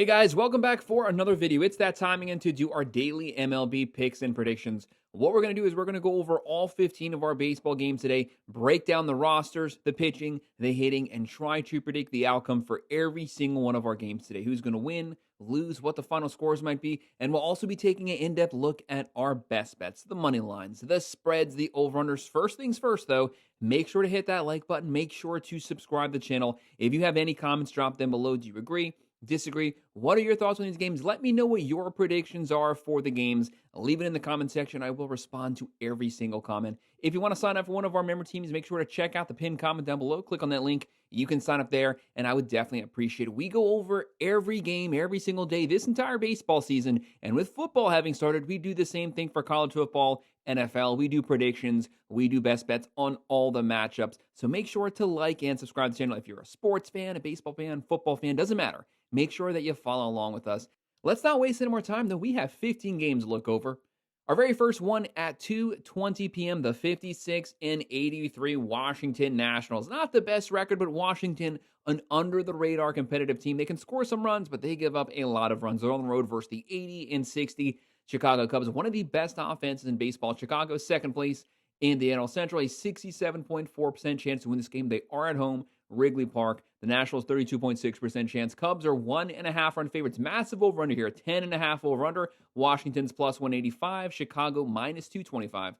Hey guys, welcome back for another video. It's that time again to do our daily MLB picks and predictions. What we're going to do is we're going to go over all 15 of our baseball games today, break down the rosters, the pitching, the hitting, and try to predict the outcome for every single one of our games today. Who's going to win, lose, what the final scores might be, and we'll also be taking an in-depth look at our best bets, the money lines, the spreads, the over-unders. First things first, though, make sure to hit that like button. Make sure to subscribe to the channel. If you have any comments, drop them below. Do you agree? Disagree? What are your thoughts on these games? Let me know what your predictions are for the games. Leave it in the comment section. I will respond to every single comment. If you want to sign up for one of our member teams, make sure to check out the pinned comment down below. Click on that link. You can sign up there, and I would definitely appreciate it. We go over every game, every single day, this entire baseball season, and with football having started, we do the same thing for college football, NFL. We do predictions. We do best bets on all the matchups. So make sure to like and subscribe to the channel if you're a sports fan, a baseball fan, football fan, doesn't matter. Make sure that you follow along with us. Let's not waste any more time, though. We have 15 games to look over. Our very first one at 2:20 p.m., the 56-83 Washington Nationals. Not the best record, but Washington, an under-the-radar competitive team. They can score some runs, but they give up a lot of runs. They're on the road versus the 80-60 Chicago Cubs, one of the best offenses in baseball. Chicago, second place in the NL Central, a 67.4% chance to win this game. They are at home, Wrigley Park. The Nationals, 32.6% chance. Cubs are 1.5 run favorites. Massive over-under here, 10.5 over-under. Washington's plus 185, Chicago minus 225.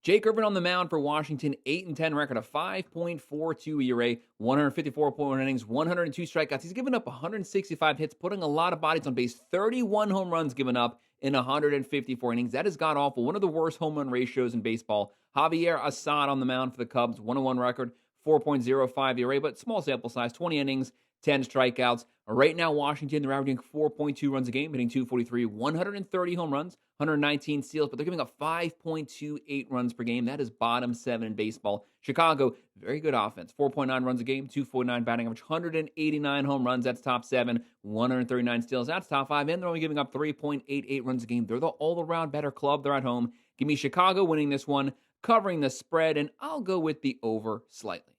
Jake Irvin on the mound for Washington, 8-10 record, a 5.42 ERA, 154.1 innings, 102 strikeouts. He's given up 165 hits, putting a lot of bodies on base, 31 home runs given up in 154 innings. That is god-awful. One of the worst home run ratios in baseball. Javier Assad on the mound for the Cubs, 1-1 record, 4.05 ERA, but small sample size, 20 innings, 10 strikeouts. Right now, Washington, they're averaging 4.2 runs a game, hitting 243, 130 home runs, 119 steals, but they're giving up 5.28 runs per game. That is bottom 7 in baseball. Chicago, very good offense, 4.9 runs a game, 249 batting average, 189 home runs. That's top 7, 139 steals. That's top 5, and they're only giving up 3.88 runs a game. They're the all-around better club. They're at home. Give me Chicago winning this one, covering the spread, and I'll go with the over slightly.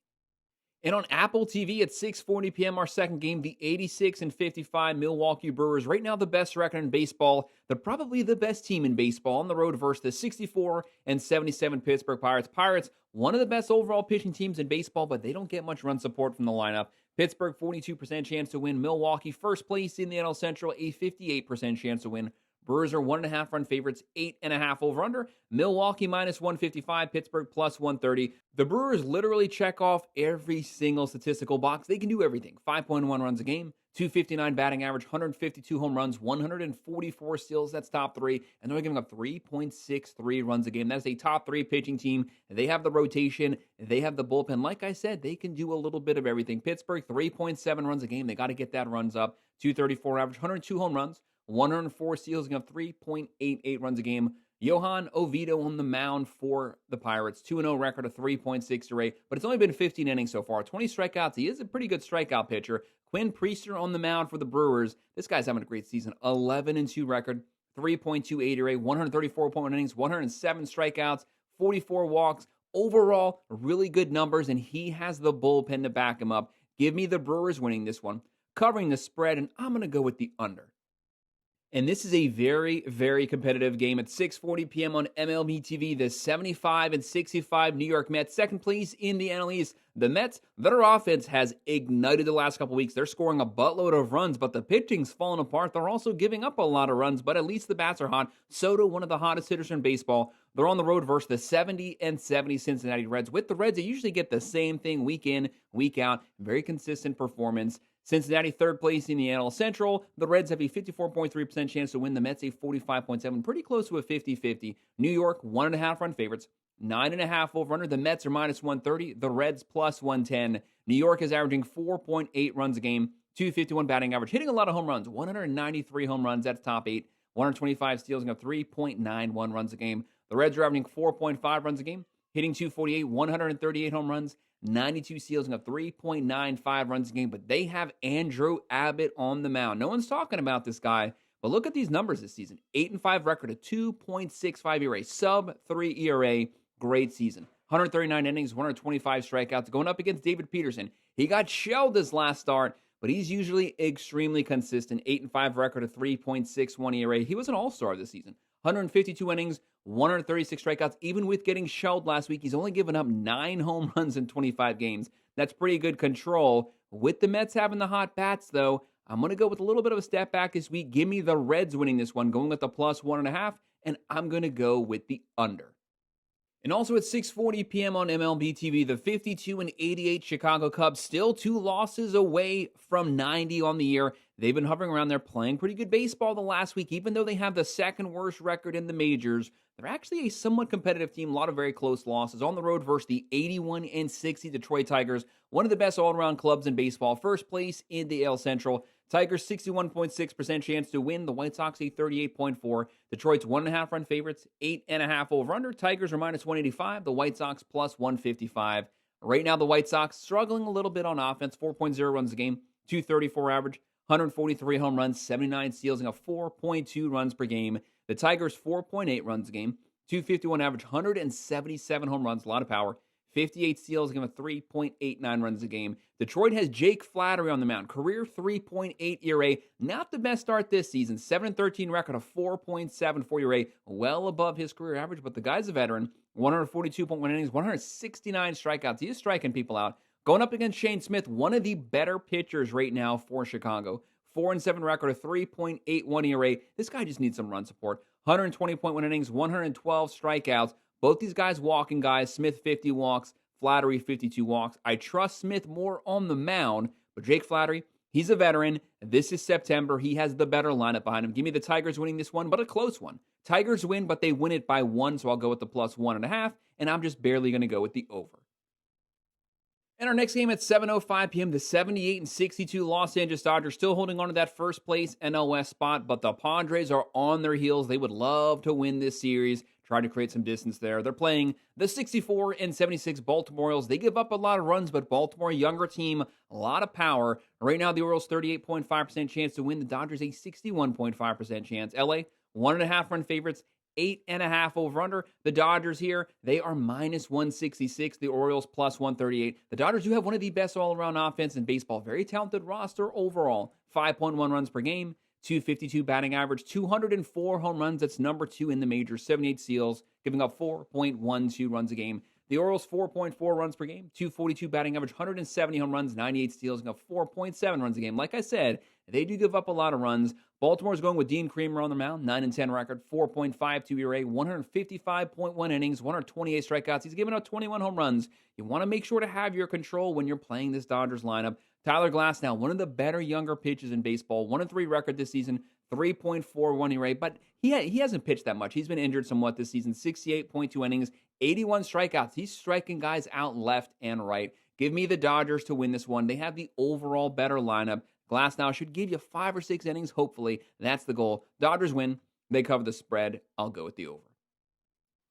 And on Apple TV at 6:40 p.m., our second game, the 86-55 Milwaukee Brewers. Right now, the best record in baseball. They're probably the best team in baseball on the road versus the 64-77 Pittsburgh Pirates. Pirates, one of the best overall pitching teams in baseball, but they don't get much run support from the lineup. Pittsburgh, 42% chance to win. Milwaukee, first place in the NL Central, a 58% chance to win. Brewers are 1.5 run favorites, 8.5 over-under. Milwaukee minus 155, Pittsburgh plus 130. The Brewers literally check off every single statistical box. They can do everything. 5.1 runs a game, 259 batting average, 152 home runs, 144 steals. That's top 3. And they're giving up 3.63 runs a game. That's a top 3 pitching team. They have the rotation. They have the bullpen. Like I said, they can do a little bit of everything. Pittsburgh, 3.7 runs a game. They got to get that runs up. 234 average, 102 home runs. 104 steals, giving up 3.88 runs a game. Johan Oviedo on the mound for the Pirates. 2-0 record, a 3.6 ERA, but it's only been 15 innings so far. 20 strikeouts. He is a pretty good strikeout pitcher. Quinn Priester on the mound for the Brewers. This guy's having a great season. 11-2 record, 3.28 ERA, 134.1 innings, 107 strikeouts, 44 walks. Overall, really good numbers, and he has the bullpen to back him up. Give me the Brewers winning this one, covering the spread, and I'm going to go with the under. And this is a very, very competitive game at 6:40 p.m. on MLB TV. The 75-65 New York Mets, second place in the NL East. The Mets, their offense has ignited the last couple weeks. They're scoring a buttload of runs, but the pitching's falling apart. They're also giving up a lot of runs, but at least the bats are hot. Soto, one of the hottest hitters in baseball. They're on the road versus the 70-70 Cincinnati Reds. With the Reds, they usually get the same thing week in, week out. Very consistent performance. Cincinnati, third place in the NL Central. The Reds have a 54.3% chance to win. The Mets, a 45.7%, pretty close to a 50-50. New York, 1.5 run favorites, 9.5 over-under. The Mets are minus 130. The Reds plus 110. New York is averaging 4.8 runs a game, 251 batting average, hitting a lot of home runs, 193 home runs. That's top 8. 125 steals, and 3.91 runs a game. The Reds are averaging 4.5 runs a game, hitting 248, 138 home runs, 92 steals, and 3.95 runs a game. But they have Andrew Abbott on the mound. No one's talking about this guy, but look at these numbers this season. 8-5 record, a 2.65 ERA, sub-3 ERA. Great season. 139 innings, 125 strikeouts. Going up against David Peterson. He got shelled this last start, but he's usually extremely consistent. 8-5 record, a 3.61 ERA. He was an all-star this season. 152 innings, 136 strikeouts. Even with getting shelled last week, he's only given up 9 home runs in 25 games. That's pretty good control. With the Mets having the hot bats, though, I'm going to go with a little bit of a step back this week. Give me the Reds winning this one, going with the plus 1.5, and I'm going to go with the under. And also at 6:40 p.m. on MLB TV, the 52-88 Chicago Cubs still 2 losses away from 90 on the year. They've been hovering around there playing pretty good baseball the last week. Even though they have the second worst record in the majors, they're actually a somewhat competitive team. A lot of very close losses on the road versus the 81-60 Detroit Tigers, one of the best all-around clubs in baseball. First place in the AL Central. Tigers 61.6% chance to win. The White Sox a 38.4. Detroit's 1.5 run favorites, 8.5 over under. Tigers are minus 185. The White Sox plus 155. Right now, the White Sox struggling a little bit on offense. 4.0 runs a game, 234 average, 143 home runs, 79 steals, and a 4.2 runs per game. The Tigers 4.8 runs a game, 251 average, 177 home runs, a lot of power. 58 steals, give him a 3.89 runs a game. Detroit has Jake Flaherty on the mound. Career 3.8 ERA. Not the best start this season. 7-13 record, a 4.74 ERA. Well above his career average, but the guy's a veteran. 142.1 innings, 169 strikeouts. He is striking people out. Going up against Shane Smith, one of the better pitchers right now for Chicago. 4-7 record, a 3.81 ERA. This guy just needs some run support. 120.1 innings, 112 strikeouts. Both these guys walking guys. Smith 50 walks, Flaherty 52 walks. I trust Smith more on the mound, but Jake Flaherty, he's a veteran. This is September. He has the better lineup behind him. Give me the Tigers winning this one, but a close one. Tigers win, but they win it by 1, so I'll go with the plus 1.5, and I'm just barely going to go with the over. And our next game at 7:05 p.m., the 78-62 Los Angeles Dodgers still holding on to that first place NL West spot, but the Padres are on their heels. They would love to win this series, try to create some distance there. They're playing the 64-76 Baltimore Orioles. They give up a lot of runs, but Baltimore, younger team, a lot of power. Right now, the Orioles 38.5% chance to win. The Dodgers a 61.5% chance. LA, 1.5 run favorites. 8.5 over under. The Dodgers here, they are minus 166. The Orioles plus 138. The Dodgers do have one of the best all-around offense in baseball. Very talented roster overall. 5.1 runs per game, 252 batting average, 204 home runs. That's number 2 in the majors. 78 steals, giving up 4.12 runs a game. The Orioles 4.4 runs per game, 242 batting average, 170 home runs, 98 steals, giving up 4.7 runs a game. Like I said, they do give up a lot of runs. Baltimore's going with Dean Kremer on the mound, 9-10 record, 4.52 ERA, 155.1 innings, 128 strikeouts. He's given up 21 home runs. You want to make sure to have your control when you're playing this Dodgers lineup. Tyler Glasnow, one of the better younger pitchers in baseball, 1-3 record this season, 3.41 ERA, but he hasn't pitched that much. He's been injured somewhat this season, 68.2 innings, 81 strikeouts. He's striking guys out left and right. Give me the Dodgers to win this one. They have the overall better lineup. Glasnow should give you 5 or 6 innings, hopefully. That's the goal. Dodgers win. They cover the spread. I'll go with the over.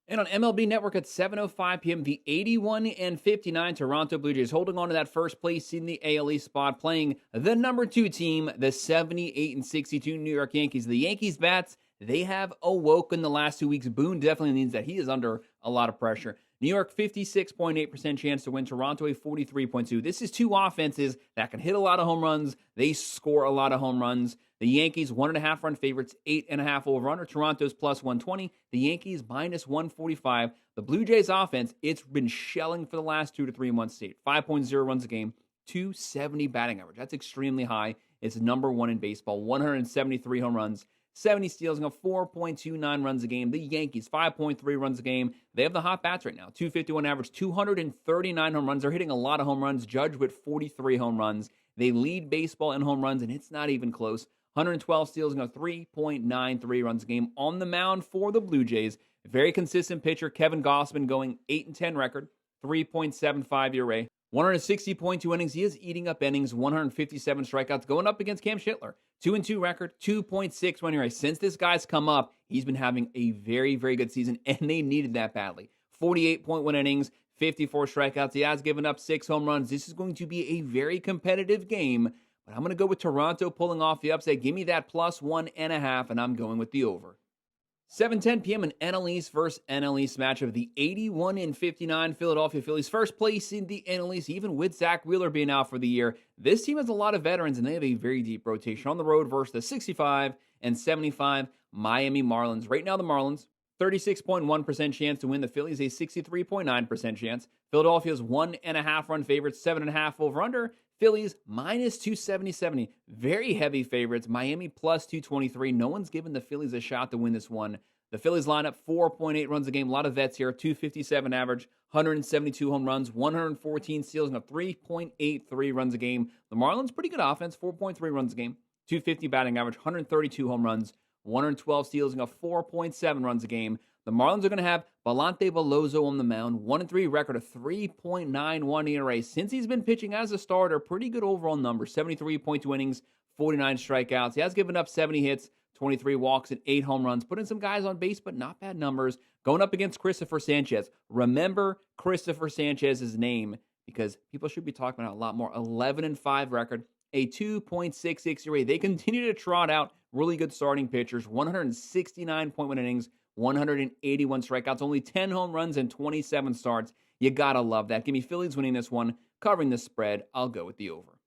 And on MLB Network at 7:05 p.m., the 81-59 Toronto Blue Jays holding on to that first place in the AL East spot, playing the number 2 team, the 78-62 New York Yankees. The Yankees bats, they have awoken the last 2 weeks. Boone definitely means that he is under a lot of pressure. New York, 56.8% chance to win. Toronto, a 43.2%. This is 2 offenses that can hit a lot of home runs. They score a lot of home runs. The Yankees, 1.5 run favorites, 8.5 over under. Toronto's plus 120. The Yankees, minus 145. The Blue Jays offense, it's been shelling for the last 2 to 3 months straight. 5.0 runs a game, 270 batting average. That's extremely high. It's number 1 in baseball. 173 home runs. 70 steals, and 4.29 runs a game. The Yankees, 5.3 runs a game. They have the hot bats right now. 251 average, 239 home runs. They're hitting a lot of home runs. Judge with 43 home runs. They lead baseball in home runs, and it's not even close. 112 steals, and 3.93 runs a game. On the mound for the Blue Jays, very consistent pitcher, Kevin Gausman, going 8-10 record, 3.75 ERA. 160.2 innings. He is eating up innings. 157 strikeouts. Going up against Cam Schittler. 2-2 record. 2.61 ERA. Since this guy's come up, he's been having a very, very good season, and they needed that badly. 48.1 innings. 54 strikeouts. He has given up 6 home runs. This is going to be a very competitive game, but I'm going to go with Toronto pulling off the upset. Give me that plus 1.5, and I'm going with the over. 7:10 p.m. an NL East versus NL East matchup. The 81-59 Philadelphia Phillies, first place in the NL East, even with Zach Wheeler being out for the year. This team has a lot of veterans, and they have a very deep rotation on the road versus the 65-75 Miami Marlins. Right now, the Marlins, 36.1% chance to win. The Phillies, a 63.9% chance. Philadelphia's 1.5 run favorites, 7.5 over under. Phillies minus 270. Very heavy favorites. Miami plus 223. No one's given the Phillies a shot to win this one. The Phillies line up 4.8 runs a game. A lot of vets here. 257 average, 172 home runs, 114 steals, and a 3.83 runs a game. The Marlins, pretty good offense. 4.3 runs a game. 250 batting average, 132 home runs, 112 steals, and a 4.7 runs a game. The Marlins are going to have Valente Veloso on the mound, 1-3 record, a 3.91 ERA. Since he's been pitching as a starter, pretty good overall numbers, 73.2 innings, 49 strikeouts. He has given up 70 hits, 23 walks, and 8 home runs. Putting some guys on base, but not bad numbers. Going up against Christopher Sanchez. Remember Christopher Sanchez's name, because people should be talking about it a lot more. 11-5 record, a 2.66 ERA. They continue to trot out really good starting pitchers, 169.1 innings, 181 strikeouts, only 10 home runs and 27 starts. You gotta love that. Give me Phillies winning this one, covering the spread. I'll go with the over.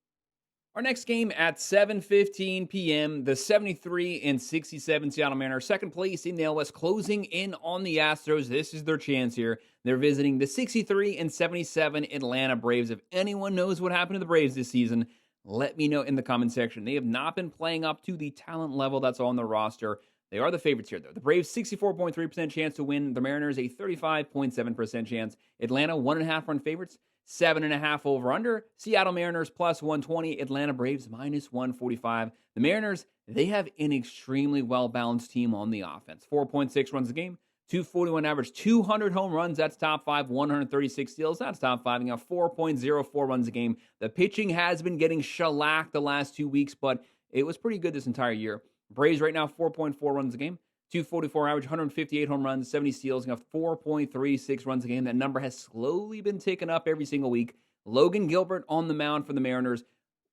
Our next game at 7:15 p.m., the 73-67 Seattle Mariners, second place in the AL West, closing in on the Astros. This is their chance here. They're visiting the 63-77 Atlanta Braves. If anyone knows what happened to the Braves this season, let me know in the comment section. They have not been playing up to the talent level that's on the roster. They are the favorites here, though. The Braves, 64.3% chance to win. The Mariners, a 35.7% chance. Atlanta, 1.5 run favorites, 7.5 over under. Seattle Mariners, plus 120. Atlanta Braves, minus 145. The Mariners, they have an extremely well-balanced team on the offense. 4.6 runs a game, 241 average, 200 home runs. That's top 5. 136 steals. That's top 5. And 4.04 runs a game. The pitching has been getting shellacked the last 2 weeks, but it was pretty good this entire year. Braves right now, 4.4 runs a game, 244 average, 158 home runs, 70 steals, and 4.36 runs a game. That number has slowly been taken up every single week. Logan Gilbert on the mound for the Mariners,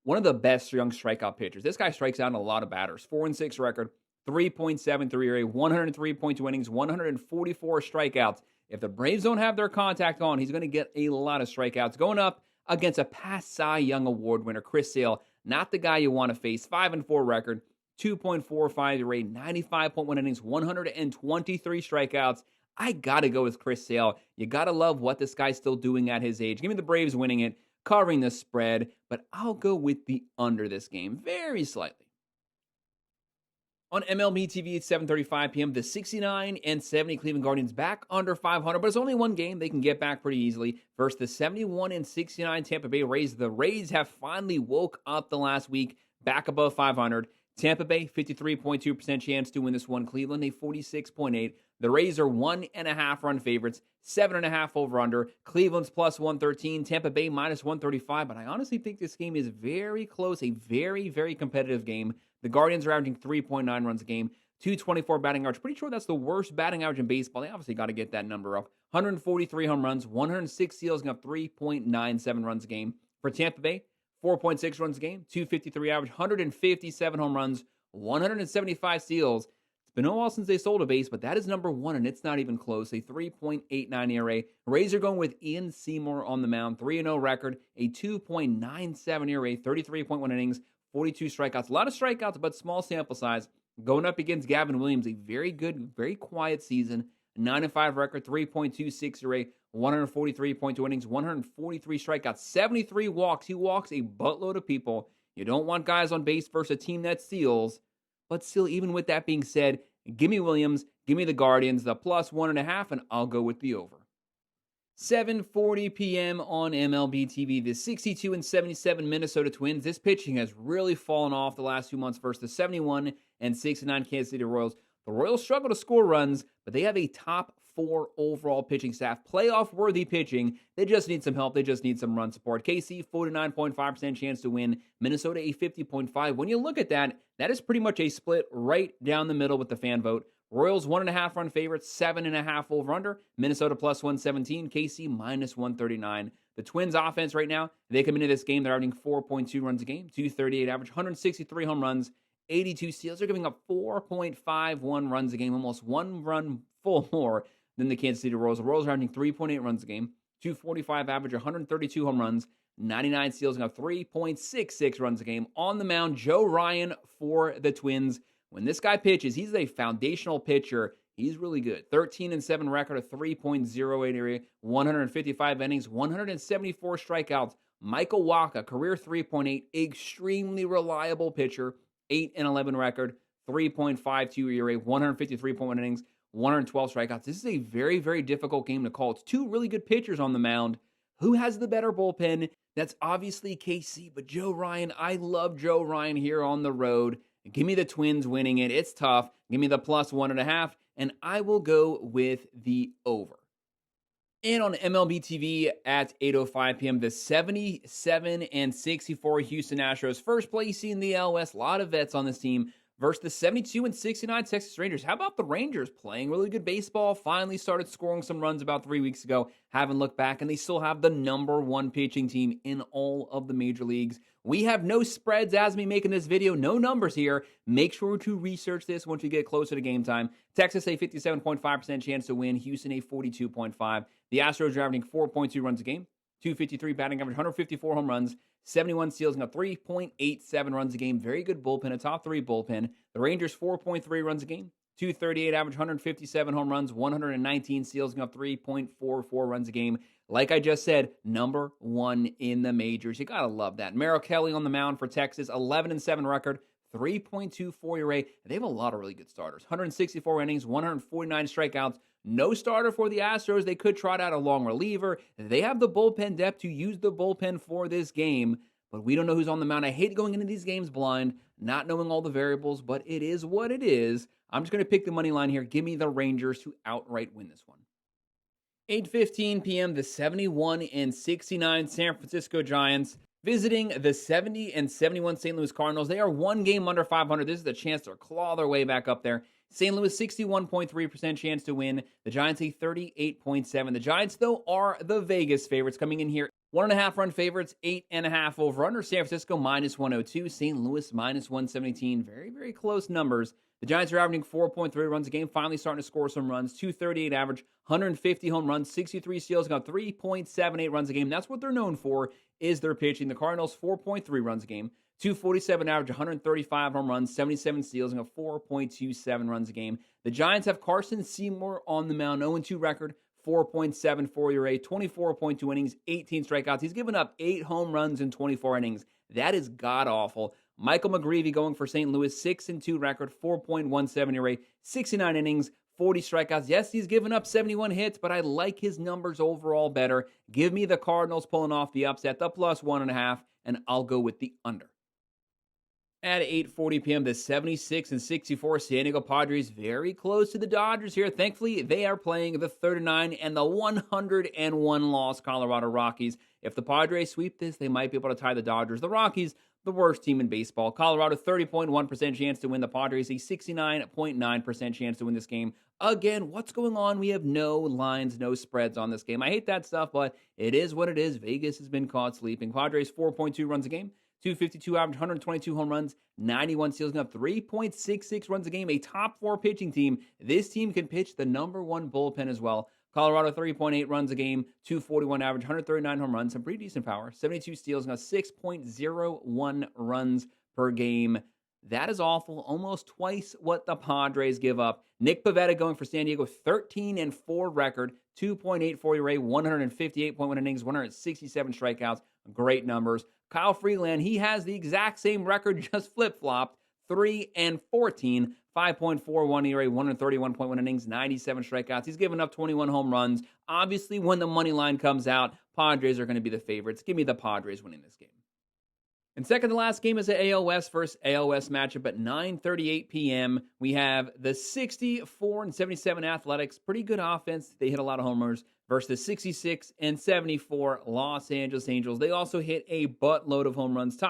one of the best young strikeout pitchers. This guy strikes out a lot of batters. 4-6 record, 3.73 ERA, 103.2 innings, 144 strikeouts. If the Braves don't have their contact on, he's going to get a lot of strikeouts. Going up against a past Cy Young Award winner, Chris Sale, not the guy you want to face. 5-4 record. 2.45 ERA, 95.1 innings, 123 strikeouts. I got to go with Chris Sale. You got to love what this guy's still doing at his age. Give me the Braves winning it, covering the spread, but I'll go with the under this game, very slightly. On MLB TV at 7:35 p.m., the 69-70 Cleveland Guardians back under 500, but it's only one game. They can get back pretty easily versus the 71-69 Tampa Bay Rays. The Rays have finally woke up the last week, back above 500. Tampa Bay, 53.2% chance to win this one. Cleveland, a 46.8. The Rays are 1.5 run favorites, 7.5 over under. Cleveland's plus 113. Tampa Bay minus 135. But I honestly think this game is very close, a very, very competitive game. The Guardians are averaging 3.9 runs a game, 224 batting average. Pretty sure that's the worst batting average in baseball. They obviously got to get that number up. 143 home runs, 106 steals, and 3.97 runs a game. For Tampa Bay, 4.6 runs a game, 253 average, 157 home runs, 175 steals. It's been a while since they sold a base, but that is number one, and it's not even close. A 3.89 ERA. Rays are going with Ian Seymour on the mound, 3-0 record, a 2.97 ERA, 33.1 innings, 42 strikeouts. A lot of strikeouts, but small sample size. Going up against Gavin Williams, a very good, very quiet season. 9-5 record, 3.26 ERA, 143.2 innings, 143 strikeouts, 73 walks. He walks a buttload of people. You don't want guys on base versus a team that steals. But still, even with that being said, give me Williams, give me the Guardians, the plus 1.5, and I'll go with the over. 7:40 p.m. on MLB TV. The 62-77 Minnesota Twins. This pitching has really fallen off the last 2 months versus the 71-69 Kansas City Royals. The Royals struggle to score runs, but they have a top 4 overall pitching staff. Playoff-worthy pitching. They just need some help. They just need some run support. KC, 49.5% chance to win. Minnesota, a 50.5. When you look at that, that is pretty much a split right down the middle with the fan vote. Royals, 1.5 run favorites, 7.5 over under. Minnesota plus 117. KC minus 139. The Twins offense right now, they come into this game, they're averaging 4.2 runs a game, 238 average, 163 home runs, 82 steals. They're giving up 4.51 runs a game, almost one run full more than the Kansas City Royals. The Royals are averaging 3.8 runs a game, 245 average, 132 home runs, 99 steals, and 3.66 runs a game. On the mound, Joe Ryan for the Twins. When this guy pitches, he's a foundational pitcher. He's really good. 13-7 record, a 3.08 area, 155 innings, 174 strikeouts. Michael Wacha, career 3.8, extremely reliable pitcher. 8-11 record, 3.52 ERA, 153.1 innings, 112 strikeouts. This is a very, very difficult game to call. It's two really good pitchers on the mound. Who has the better bullpen? That's obviously KC, but Joe Ryan. I love Joe Ryan here on the road. Give me the Twins winning it. It's tough. Give me the +1.5, and I will go with the over. And on MLB TV at 8:05 p.m., the 77-64 Houston Astros, first place in the AL West. A lot of vets on this team versus the 72-69 Texas Rangers. How about the Rangers playing really good baseball? Finally started scoring some runs about 3 weeks ago. Haven't looked back, and they still have the #1 pitching team in all of the major leagues. We have no spreads as me making this video, no numbers here. Make sure to research this once we get closer to game time. Texas a 57.5% chance to win. Houston a 42.5%. The Astros are averaging 4.2 runs a game, 253 batting average, 154 home runs, 71 steals, and 3.87 runs a game. Very good bullpen, a top 3 bullpen. The Rangers 4.3 runs a game, 238 average, 157 home runs, 119 steals, and 3.44 runs a game. Like I just said, #1 in the majors. You gotta love that. Merrill Kelly on the mound for Texas, 11-7 record, 3.24 ERA. They have a lot of really good starters. 164 innings, 149 strikeouts. No starter for the Astros. They could trot out a long reliever. They have the bullpen depth to use the bullpen for this game, but we don't know who's on the mound. I hate going into these games blind, not knowing all the variables, but it is what it is. I'm just going to pick the money line here. Give me the Rangers to outright win this one. 8:15 p.m., the 71-69 San Francisco Giants visiting the 70-71 St. Louis Cardinals. They are one game under 500. This is a chance to claw their way back up there. St. Louis, 61.3% chance to win. The Giants, a 38.7%. The Giants, though, are the Vegas favorites coming in here. 1.5 run favorites, 8.5 over under. San Francisco, -102. St. Louis, -117. Very, very close numbers. The Giants are averaging 4.3 runs a game, finally starting to score some runs. 238 average, 150 home runs, 63 steals, got 3.78 runs a game. That's what they're known for, is their pitching. The Cardinals, 4.3 runs a game, 247 average, 135 home runs, 77 steals, and a 4.27 runs a game. The Giants have Carson Seymour on the mound, 0-2 record, 4.74 ERA, 24.2 innings, 18 strikeouts. He's given up 8 home runs in 24 innings. That is god-awful. Michael McGreevy going for St. Louis, 6-2 record, 4.17 ERA, 69 innings, 40 strikeouts. Yes, he's given up 71 hits, but I like his numbers overall better. Give me the Cardinals pulling off the upset, the +1.5, and I'll go with the under. At 8:40 p.m., the 76-64 San Diego Padres, very close to the Dodgers here. Thankfully, they are playing the 39 and the 101-loss Colorado Rockies. If the Padres sweep this, they might be able to tie the Dodgers. The Rockies, the worst team in baseball. Colorado, 30.1% chance to win. The Padres, a 69.9% chance to win this game. Again, what's going on? We have no lines, no spreads on this game. I hate that stuff, but it is what it is. Vegas has been caught sleeping. Padres, 4.2 runs a game. 252 average, 122 home runs, 91 steals, and 3.66 runs a game. A top 4 pitching team. This team can pitch the #1 bullpen as well. Colorado, 3.8 runs a game, 241 average, 139 home runs, some pretty decent power, 72 steals, and 6.01 runs per game. That is awful. Almost twice what the Padres give up. Nick Pivetta going for San Diego, 13-4 record, 2.84 ERA, 158.1 innings, 167 strikeouts. Great numbers. Kyle Freeland, he has the exact same record, just flip-flopped. 3-14, 5.41 ERA, 131.1 innings, 97 strikeouts. He's given up 21 home runs. Obviously, when the money line comes out, Padres are going to be the favorites. Give me the Padres winning this game. And second to last game is the AL West versus AL West matchup at 9:38 p.m. We have the 64-77 Athletics, pretty good offense. They hit a lot of homers versus the 66-74 Los Angeles Angels. They also hit a buttload of home runs.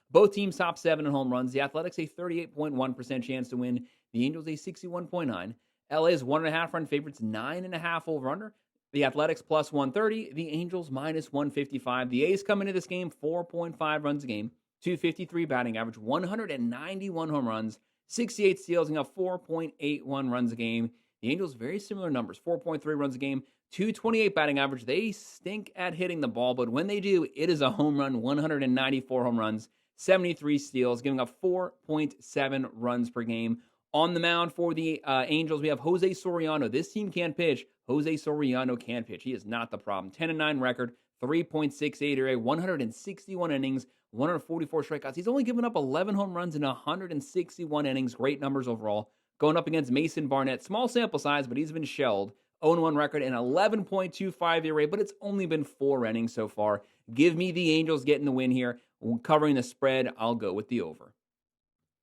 Both teams top 7 in home runs. The Athletics a 38.1% chance to win. The Angels a 61.9%. LA is 1.5 run favorites, 9.5 over under. The Athletics +130, the Angels -155. The A's come into this game 4.5 runs a game, 253 batting average, 191 home runs, 68 steals, and got 4.81 runs a game. The Angels, very similar numbers, 4.3 runs a game, 228 batting average. They stink at hitting the ball, but when they do, it is a home run, 194 home runs, 73 steals, giving up 4.7 runs per game. On the mound for the Angels, we have Jose Soriano. This team can't pitch. Jose Soriano can pitch. He is not the problem. 10-9 record, 3.68 ERA, 161 innings, 144 strikeouts. He's only given up 11 home runs in 161 innings. Great numbers overall. Going up against Mason Barnett. Small sample size, but he's been shelled. 0-1 record and 11.25 ERA, but it's only been 4 innings so far. Give me the Angels getting the win here. Covering the spread, I'll go with the over.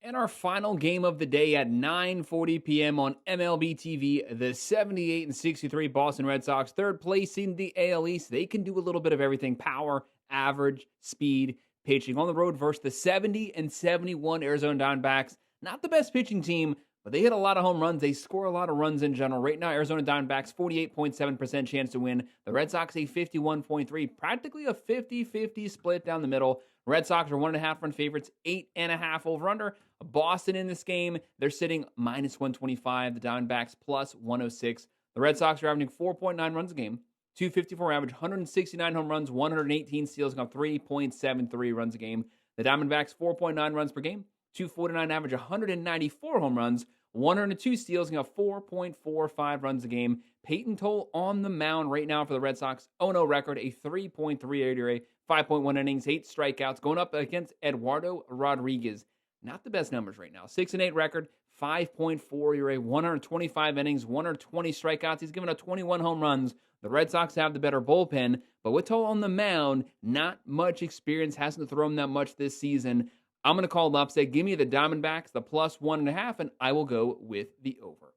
And our final game of the day at 9:40 p.m. on MLB TV, the 78-63 Boston Red Sox, third place in the AL East. They can do a little bit of everything: power, average, speed, pitching. On the road versus the 70-71 Arizona Diamondbacks. Not the best pitching team, but they hit a lot of home runs. They score a lot of runs in general. Right now, Arizona Diamondbacks, 48.7% chance to win. The Red Sox, a 51.3%. Practically a 50-50 split down the middle. Red Sox are 1.5 run favorites, 8.5 over-under. Boston in this game, they're sitting -125. The Diamondbacks +106. The Red Sox are averaging 4.9 runs a game, 254 average, 169 home runs, 118 steals, got 3.73 runs a game. The Diamondbacks, 4.9 runs per game, 249 average, 194 home runs, 102 steals, and got 4.45 runs a game. Peyton Toll on the mound right now for the Red Sox. 0-0 record, a 3.38 ERA, 5.1 innings, 8 strikeouts, going up against Eduardo Rodriguez. Not the best numbers right now. 6-8 record, 5.4 ERA, 125 innings, 120 strikeouts. He's given up 21 home runs. The Red Sox have the better bullpen, but with Toll on the mound, not much experience, hasn't thrown that much this season. I'm going to call the upset. Give me the Diamondbacks, the +1.5, and I will go with the over.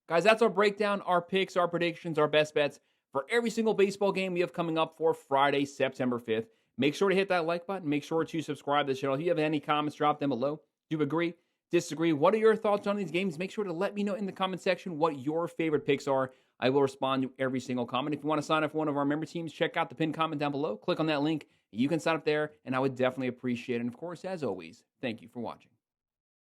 Guys, that's our breakdown, our picks, our predictions, our best bets for every single baseball game we have coming up for Friday, September 5th. Make sure to hit that like button. Make sure to subscribe to the channel. If you have any comments, drop them below. Do you agree? Disagree? What are your thoughts on these games? Make sure to let me know in the comment section what your favorite picks are. I will respond to every single comment. If you want to sign up for one of our member teams, check out the pinned comment down below. Click on that link. You can sign up there, and I would definitely appreciate it. And of course, as always, thank you for watching.